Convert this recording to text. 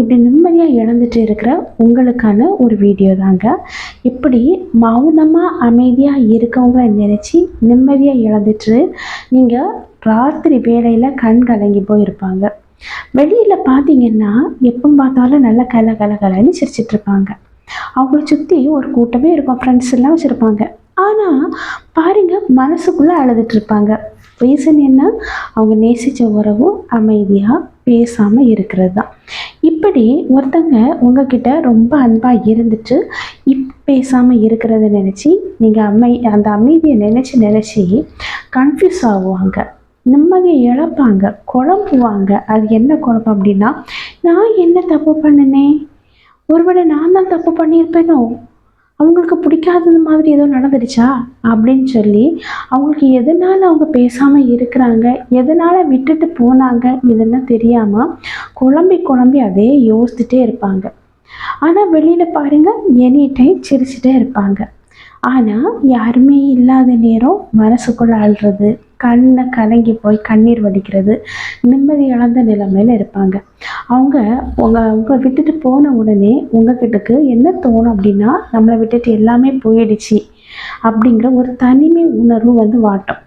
இப்படி நிம்மதியாக இழந்துட்டு இருக்கிற உங்களுக்கான ஒரு வீடியோ தாங்க. இப்படி மௌனமாக அமைதியாக இருக்கவங்கள நினச்சி நிம்மதியாக இழந்துட்டு நீங்கள் ராத்திரி வேளையில் கண் கலங்கி போயிருப்பாங்க. வெளியில் பார்த்தீங்கன்னா எப்போ பார்த்தாலும் நல்லா கலன்னு சிரிச்சிட்ருப்பாங்க. அவங்கள சுற்றி ஒரு கூட்டமே இருக்கும், ஃப்ரெண்ட்ஸ் எல்லாம் வச்சுருப்பாங்க. ஆனால் பாருங்கள், மனசுக்குள்ளே அழுதுட்ருப்பாங்க. ரீசன் என்ன? அவங்க நேசித்த உறவும் அமைதியாக பேசாமல் இருக்கிறது தான். இப்படி ஒருத்தங்க உங்ககிட்ட ரொம்ப அன்பாக இருந்துட்டு பேசாமல் இருக்கிறத நினச்சி நீங்கள் அந்த அமைதியை நினச்சி கன்ஃபியூஸ் ஆகுவாங்க, நிம்மதியை இழப்பாங்க, குழம்புவாங்க. அது என்ன குழப்பம் அப்படின்னா, நான் என்ன தப்பு பண்ணினேன், ஒருவேளை நான் தான் தப்பு பண்ணியிருப்பேனோ, அவங்களுக்கு பிடிக்காதது மாதிரி ஏதோ நடந்துடுச்சா அப்படின்னு சொல்லி அவங்களுக்கு எதனால் அவங்க பேசாமல் இருக்கிறாங்க, எதனால் விட்டுட்டு போனாங்க, இதெல்லாம் தெரியாமல் குழம்பி அதே யோசிச்சுட்டே இருப்பாங்க. ஆனால் வெளியில் பாருங்கள், எனி டைம் சிரிச்சுட்டே இருப்பாங்க. ஆனால் யாருமே இல்லாத நேரம் மனசுக்குள்ளே அழுறது, கண்ணை கலங்கி போய் கண்ணீர் வடிக்கிறது, நிம்மதி இழந்த நிலைமையில் இருப்பாங்க. உங்களை விட்டுட்டு போன உடனே உங்ககிட்டக்கு என்ன தோணும் அப்படின்னா, நம்மளை விட்டுட்டு எல்லாமே போயிடுச்சு அப்படிங்கிற ஒரு தனிமை உணர்வு வாட்டும்.